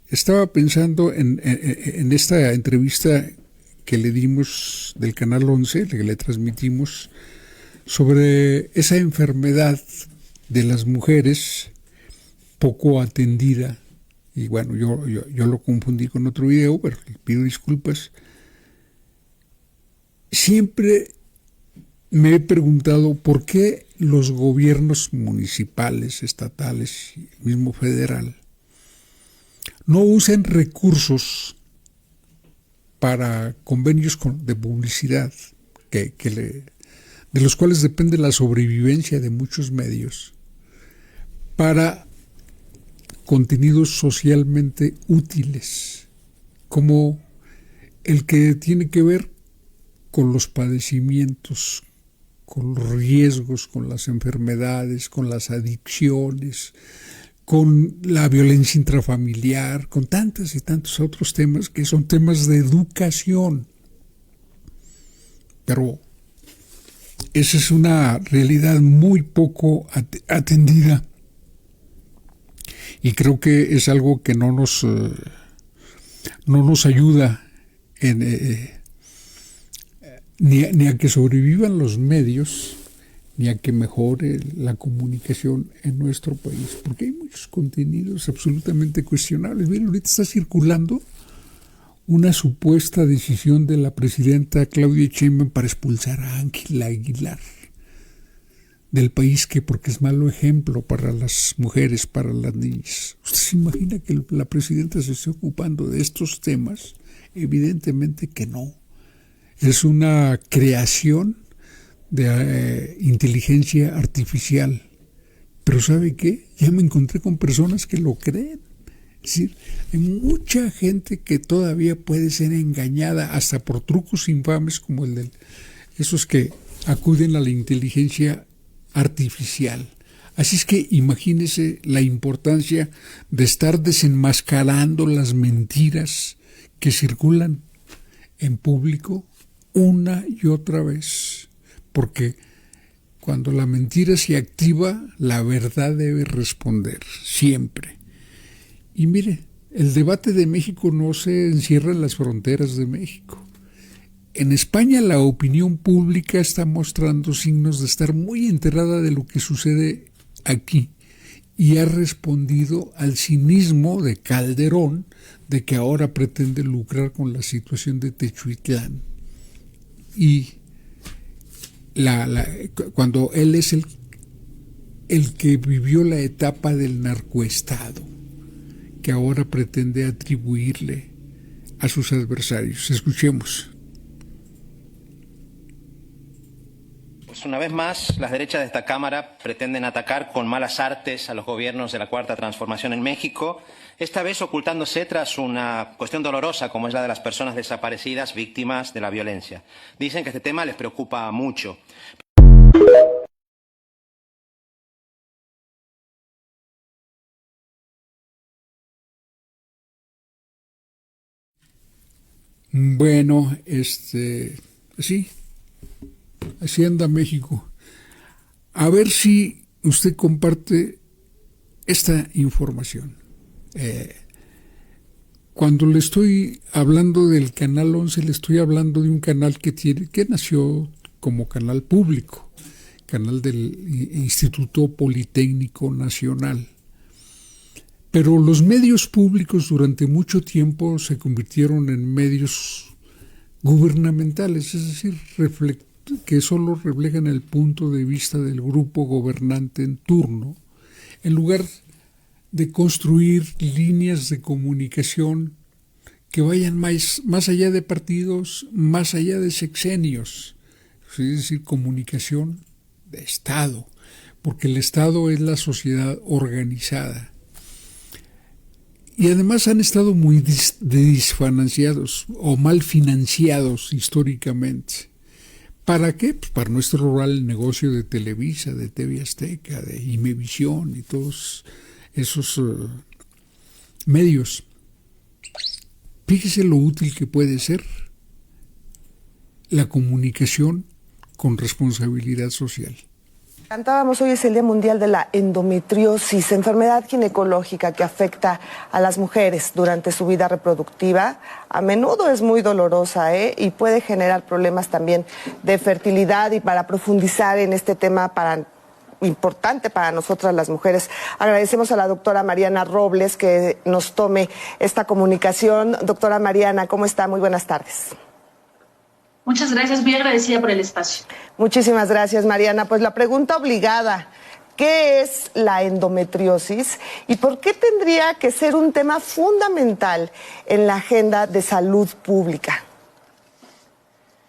Estaba pensando en esta entrevista que le dimos del Canal 11, que le transmitimos, sobre esa enfermedad de las mujeres poco atendida. Y bueno, yo lo confundí con otro video, pero pido disculpas. Siempre me he preguntado por qué los gobiernos municipales, estatales y el mismo federal no usan recursos para convenios de publicidad de los cuales depende la sobrevivencia de muchos medios, para contenidos socialmente útiles, como el que tiene que ver con los padecimientos, con los riesgos, con las enfermedades, con las adicciones, con la violencia intrafamiliar, con tantos y tantos otros temas que son temas de educación. Pero esa es una realidad muy poco atendida, y creo que es algo que no nos ayuda ni a que sobrevivan los medios, ni a que mejore la comunicación en nuestro país, porque hay muchos contenidos absolutamente cuestionables. Miren, ahorita está circulando una supuesta decisión de la presidenta Claudia Sheinbaum para expulsar a Ángela Aguilar del país, porque es malo ejemplo para las mujeres, para las niñas. ¿Usted se imagina que la presidenta se esté ocupando de estos temas? Evidentemente que no. Es una creación de inteligencia artificial. Pero ¿sabe qué? Ya me encontré con personas que lo creen. Es decir, hay mucha gente que todavía puede ser engañada hasta por trucos infames como el de esos que acuden a la inteligencia artificial. Así es que imagínese la importancia de estar desenmascarando las mentiras que circulan en público una y otra vez, porque cuando la mentira se activa, la verdad debe responder, siempre. Y mire, el debate de México no se encierra en las fronteras de México. En España la opinión pública está mostrando signos de estar muy enterada de lo que sucede aquí, y ha respondido al cinismo de Calderón de que ahora pretende lucrar con la situación de Techuitlán. Y cuando él es el que vivió la etapa del narcoestado, que ahora pretende atribuirle a sus adversarios. Escuchemos. Pues una vez más, las derechas de esta Cámara pretenden atacar con malas artes a los gobiernos de la Cuarta Transformación en México, esta vez ocultándose tras una cuestión dolorosa como es la de las personas desaparecidas víctimas de la violencia. Dicen que este tema les preocupa mucho. Bueno, sí, así anda México. A ver si usted comparte esta información. Cuando le estoy hablando del Canal 11, le estoy hablando de un canal que nació como canal público, canal del Instituto Politécnico Nacional. Pero los medios públicos durante mucho tiempo se convirtieron en medios gubernamentales, es decir, que solo reflejan el punto de vista del grupo gobernante en turno, en lugar de construir líneas de comunicación que vayan más allá de partidos, más allá de sexenios, es decir, comunicación de Estado, porque el Estado es la sociedad organizada. Y además han estado muy desfinanciados o mal financiados históricamente. ¿Para qué? Pues para no estorbar el negocio de Televisa, de TV Azteca, de Imevisión y todos esos medios. fíjese lo útil que puede ser la comunicación con responsabilidad social. Cantábamos, hoy es el Día Mundial de la Endometriosis, enfermedad ginecológica que afecta a las mujeres durante su vida reproductiva. A menudo es muy dolorosa, y puede generar problemas también de fertilidad. Y para profundizar en este tema importante para nosotras las mujeres, agradecemos a la doctora Mariana Robles que nos tome esta comunicación. Doctora Mariana, ¿cómo está? Muy buenas tardes. Muchas gracias, muy agradecida por el espacio. Muchísimas gracias, Mariana. Pues la pregunta obligada, ¿qué es la endometriosis y por qué tendría que ser un tema fundamental en la agenda de salud pública?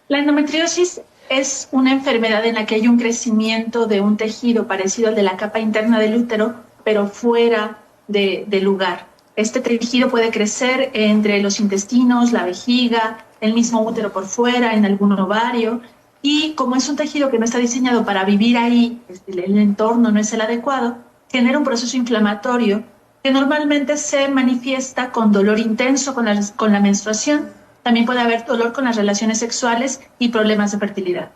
La endometriosis es una enfermedad en la que hay un crecimiento de un tejido parecido al de la capa interna del útero, pero fuera del lugar. Este tejido puede crecer entre los intestinos, la vejiga, el mismo útero por fuera, en algún ovario, y como es un tejido que no está diseñado para vivir ahí, el entorno no es el adecuado, genera un proceso inflamatorio que normalmente se manifiesta con dolor intenso con la menstruación. También puede haber dolor con las relaciones sexuales y problemas de fertilidad.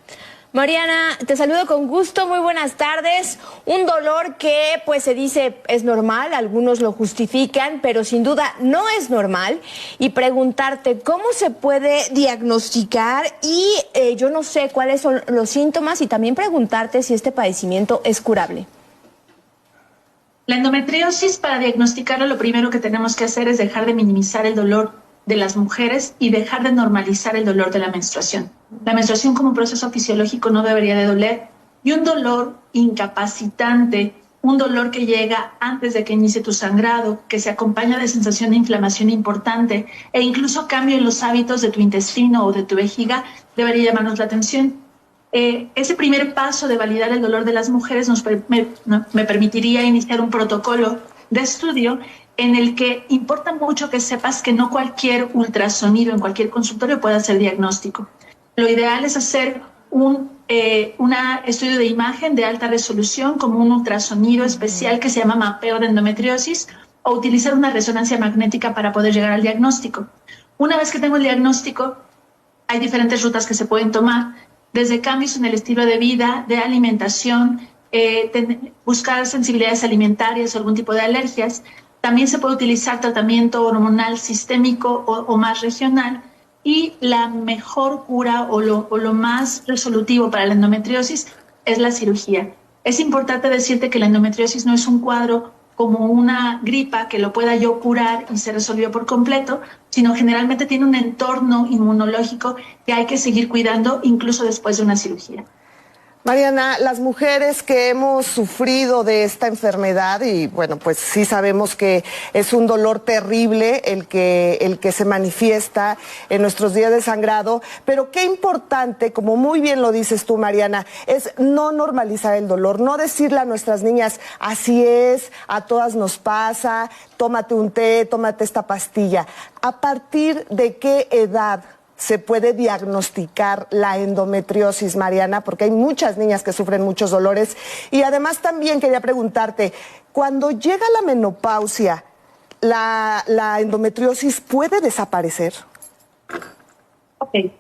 Mariana, te saludo con gusto, muy buenas tardes. Un dolor que pues se dice es normal, algunos lo justifican, pero sin duda no es normal. Y preguntarte cómo se puede diagnosticar y yo no sé cuáles son los síntomas y también preguntarte si este padecimiento es curable. La endometriosis, para diagnosticarlo, lo primero que tenemos que hacer es dejar de minimizar el dolor de las mujeres y dejar de normalizar el dolor de la menstruación. La menstruación como un proceso fisiológico no debería de doler, y un dolor incapacitante, un dolor que llega antes de que inicie tu sangrado, que se acompaña de sensación de inflamación importante e incluso cambio en los hábitos de tu intestino o de tu vejiga, debería llamarnos la atención. Ese primer paso de validar el dolor de las mujeres me permitiría iniciar un protocolo de estudio en el que importa mucho que sepas que no cualquier ultrasonido en cualquier consultorio puede hacer diagnóstico. Lo ideal es hacer un estudio de imagen de alta resolución, como un ultrasonido especial que se llama mapeo de endometriosis, o utilizar una resonancia magnética para poder llegar al diagnóstico. Una vez que tengo el diagnóstico, hay diferentes rutas que se pueden tomar, desde cambios en el estilo de vida, de alimentación, buscar sensibilidades alimentarias o algún tipo de alergias. También se puede utilizar tratamiento hormonal sistémico o más regional, y la mejor cura o lo más resolutivo para la endometriosis es la cirugía. Es importante decirte que la endometriosis no es un cuadro como una gripa que lo pueda yo curar y se resolvió por completo, sino generalmente tiene un entorno inmunológico que hay que seguir cuidando incluso después de una cirugía. Mariana, las mujeres que hemos sufrido de esta enfermedad, y bueno, pues sí sabemos que es un dolor terrible el que se manifiesta en nuestros días de sangrado, pero qué importante, como muy bien lo dices tú, Mariana, es no normalizar el dolor, no decirle a nuestras niñas, así es, a todas nos pasa, tómate un té, tómate esta pastilla. ¿A partir de qué edad se puede diagnosticar la endometriosis, Mariana? Porque hay muchas niñas que sufren muchos dolores. Y además también quería preguntarte, cuando llega la menopausia, ¿la endometriosis puede desaparecer? Ok.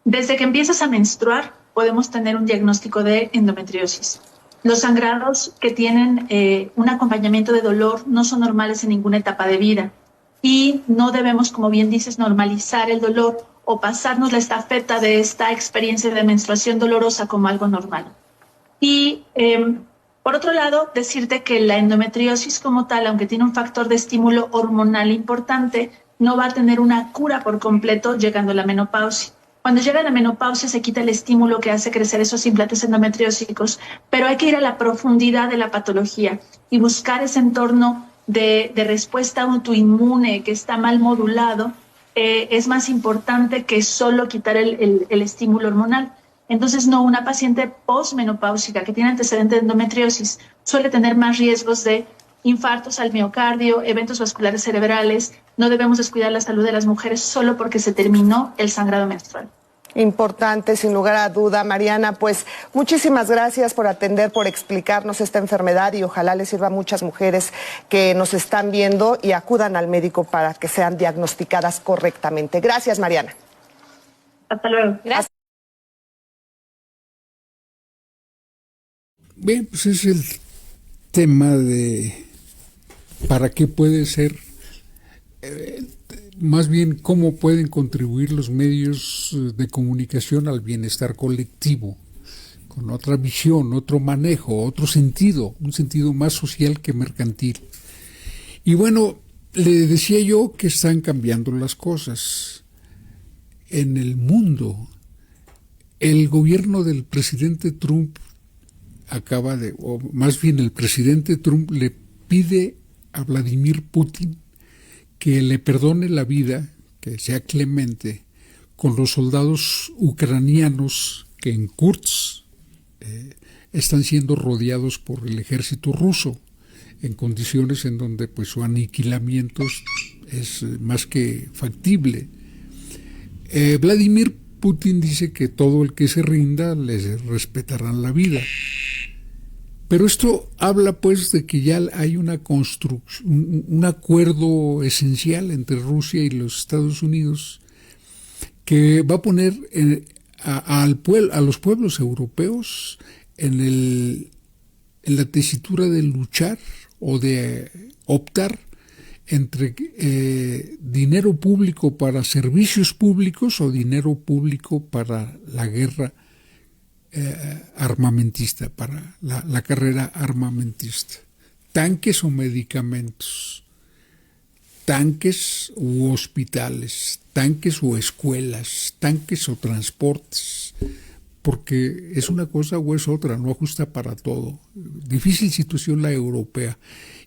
Desde que empiezas a menstruar, podemos tener un diagnóstico de endometriosis. Los sangrados que tienen un acompañamiento de dolor no son normales en ninguna etapa de vida. Y no debemos, como bien dices, normalizar el dolor o pasarnos la estafeta de esta experiencia de menstruación dolorosa como algo normal. Y por otro lado, decirte que la endometriosis como tal, aunque tiene un factor de estímulo hormonal importante, no va a tener una cura por completo llegando a la menopausia. Cuando llega la menopausia se quita el estímulo que hace crecer esos implantes endometriósicos, pero hay que ir a la profundidad de la patología y buscar ese entorno de respuesta autoinmune que está mal modulado. Es más importante que solo quitar el estímulo hormonal. Entonces, no, una paciente posmenopáusica que tiene antecedente de endometriosis suele tener más riesgos de infartos al miocardio, eventos vasculares cerebrales. No debemos descuidar la salud de las mujeres solo porque se terminó el sangrado menstrual. Importante, sin lugar a duda, Mariana. Pues muchísimas gracias por atender, por explicarnos esta enfermedad y ojalá les sirva a muchas mujeres que nos están viendo y acudan al médico para que sean diagnosticadas correctamente. Gracias, Mariana. Hasta luego. Gracias. Bien, pues es el tema de para qué puede ser, más bien cómo pueden contribuir los medios de comunicación al bienestar colectivo, con otra visión, otro manejo, otro sentido, un sentido más social que mercantil. Y bueno, le decía yo que están cambiando las cosas en el mundo. El gobierno del presidente Trump o más bien el presidente Trump le pide a Vladimir Putin que le perdone la vida, que sea clemente, con los soldados ucranianos que en Kursk están siendo rodeados por el ejército ruso, en condiciones en donde pues su aniquilamiento es más que factible. Vladimir Putin dice que todo el que se rinda les respetarán la vida. Pero esto habla pues de que ya hay una construcción, un acuerdo esencial entre Rusia y los Estados Unidos que va a poner a los pueblos europeos en la tesitura de luchar o de optar entre dinero público para servicios públicos o dinero público para la guerra armamentista, para la carrera armamentista. Tanques o medicamentos, tanques u hospitales, tanques o escuelas, tanques o transportes, porque es una cosa o es otra, no ajusta para todo. Difícil situación la europea.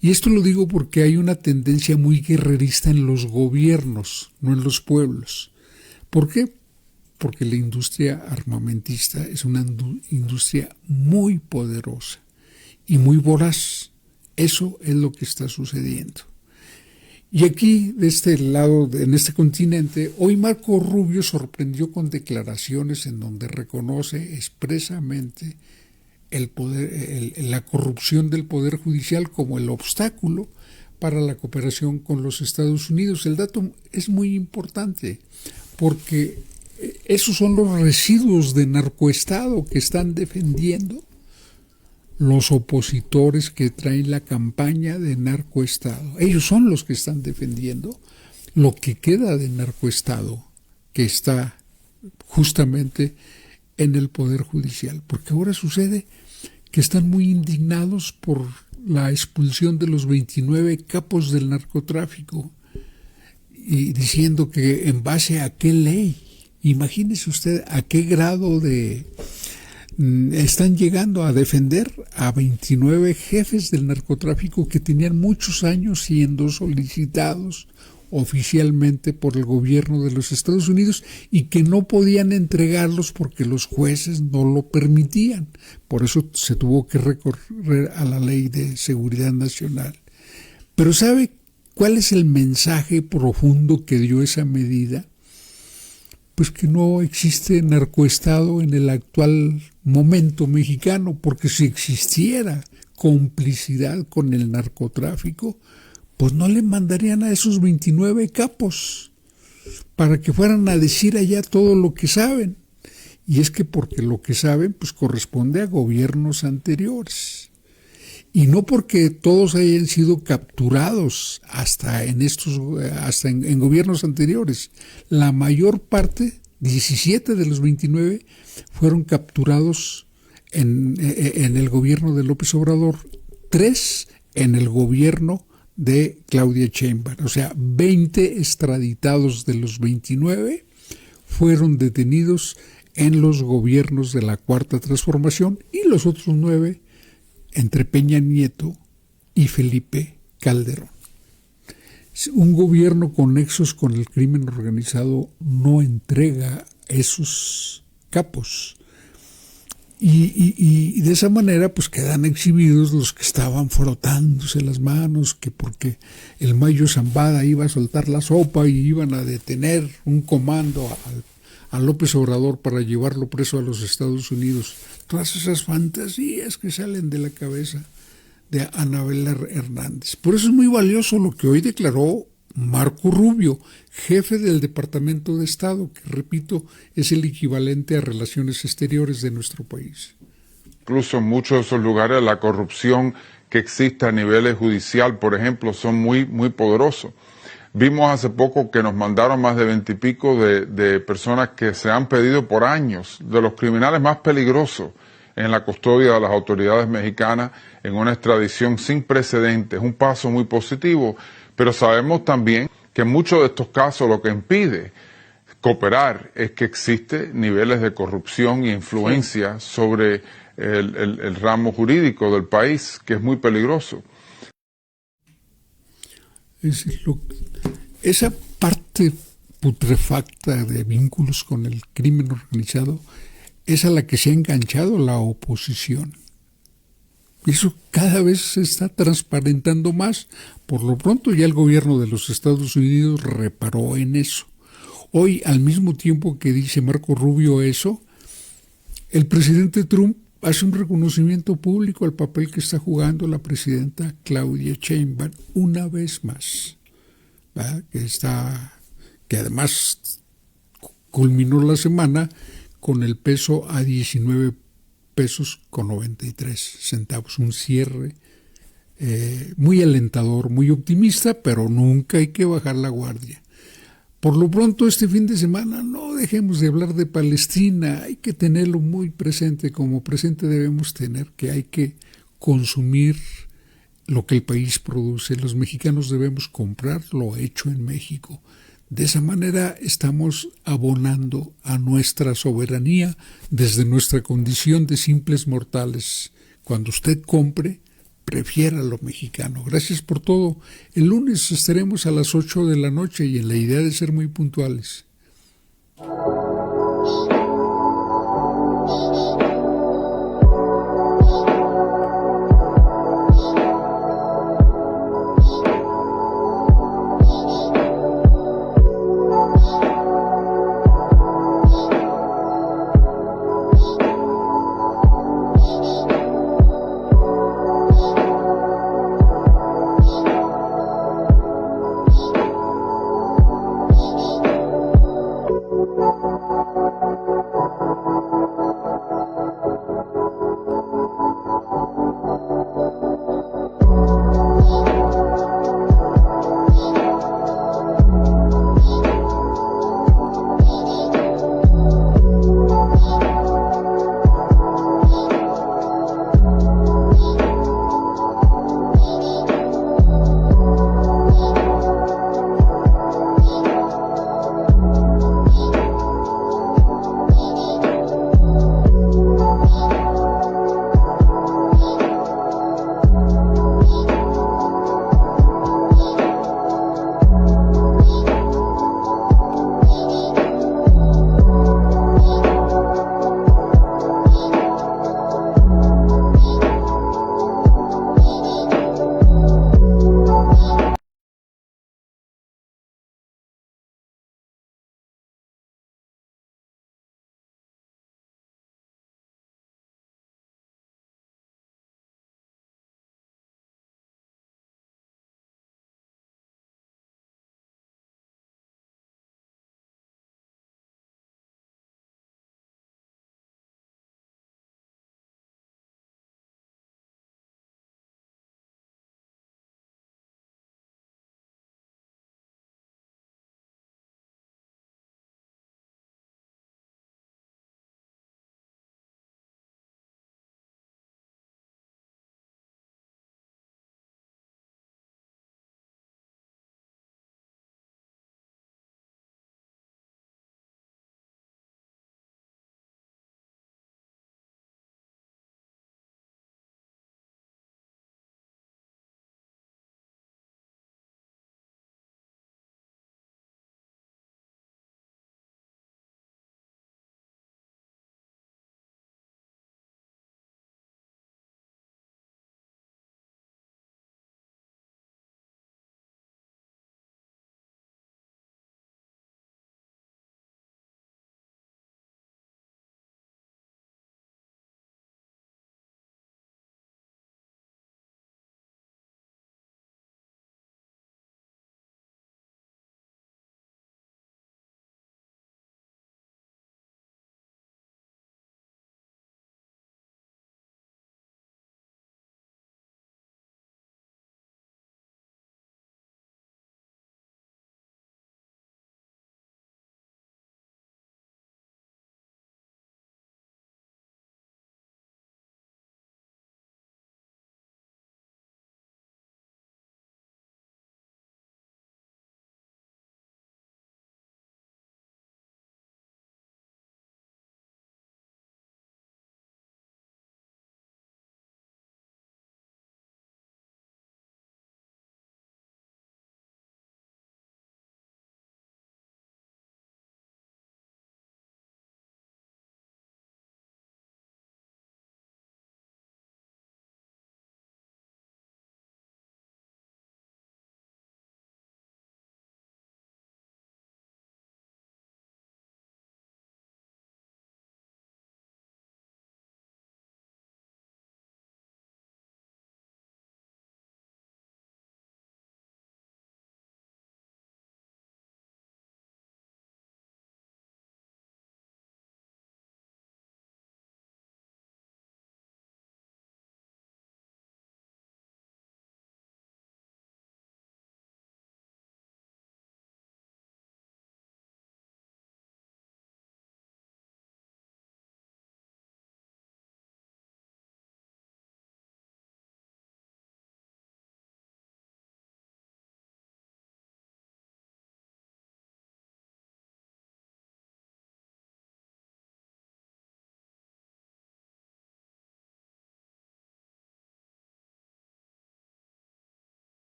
Y esto lo digo porque hay una tendencia muy guerrerista en los gobiernos, no en los pueblos. ¿Por qué? Porque la industria armamentista es una industria muy poderosa y muy voraz. Eso es lo que está sucediendo. Y aquí, de este lado, en este continente, hoy Marco Rubio sorprendió con declaraciones en donde reconoce expresamente la corrupción del Poder Judicial como el obstáculo para la cooperación con los Estados Unidos. El dato es muy importante porque esos son los residuos de narcoestado que están defendiendo los opositores que traen la campaña de narcoestado. Ellos son los que están defendiendo lo que queda de narcoestado que está justamente en el Poder Judicial. Porque ahora sucede que están muy indignados por la expulsión de los 29 capos del narcotráfico y diciendo que en base a qué ley. Imagínese usted a qué grado están llegando a defender a 29 jefes del narcotráfico que tenían muchos años siendo solicitados oficialmente por el gobierno de los Estados Unidos y que no podían entregarlos porque los jueces no lo permitían. Por eso se tuvo que recurrir a la Ley de Seguridad Nacional. Pero ¿sabe cuál es el mensaje profundo que dio esa medida? Pues que no existe narcoestado en el actual momento mexicano, porque si existiera complicidad con el narcotráfico, pues no le mandarían a esos 29 capos para que fueran a decir allá todo lo que saben. Y es que porque lo que saben pues corresponde a gobiernos anteriores. Y no porque todos hayan sido capturados hasta en gobiernos anteriores. La mayor parte, 17 de los 29, fueron capturados en el gobierno de López Obrador, 3 en el gobierno de Claudia Sheinbaum. O sea, 20 extraditados de los 29 fueron detenidos en los gobiernos de la Cuarta Transformación y los otros 9 entre Peña Nieto y Felipe Calderón. Un gobierno con nexos con el crimen organizado no entrega esos capos. Y de esa manera pues quedan exhibidos los que estaban frotándose las manos, que porque el Mayo Zambada iba a soltar la sopa y iban a detener un comando a López Obrador para llevarlo preso a los Estados Unidos. Todas esas fantasías que salen de la cabeza de Anabel Hernández. Por eso es muy valioso lo que hoy declaró Marco Rubio, jefe del Departamento de Estado, que repito, es el equivalente a Relaciones Exteriores de nuestro país. Incluso en muchos de esos lugares la corrupción que existe a nivel judicial, por ejemplo, son muy poderosos. Vimos hace poco que nos mandaron más de 20 y pico de personas que se han pedido por años, de los criminales más peligrosos en la custodia de las autoridades mexicanas, en una extradición sin precedentes. Un paso muy positivo, pero sabemos también que en muchos de estos casos lo que impide cooperar es que existen niveles de corrupción e influencia sobre el ramo jurídico del país, que es muy peligroso. Esa parte putrefacta de vínculos con el crimen organizado es a la que se ha enganchado la oposición. Eso cada vez se está transparentando más. Por lo pronto ya el gobierno de los Estados Unidos reparó en eso. Hoy, al mismo tiempo que dice Marco Rubio eso, el presidente Trump hace un reconocimiento público al papel que está jugando la presidenta Claudia Sheinbaum una vez más, ¿verdad? Que además culminó la semana con el peso a 19 pesos con 93 centavos, un cierre muy alentador, muy optimista, pero nunca hay que bajar la guardia. Por lo pronto, este fin de semana no dejemos de hablar de Palestina, hay que tenerlo muy presente, como presente debemos tener que hay que consumir lo que el país produce. Los mexicanos debemos comprar lo hecho en México. De esa manera estamos abonando a nuestra soberanía desde nuestra condición de simples mortales. Cuando usted compre, prefiera lo mexicano. Gracias por todo. El lunes estaremos a las 8 de la noche y en la idea de ser muy puntuales.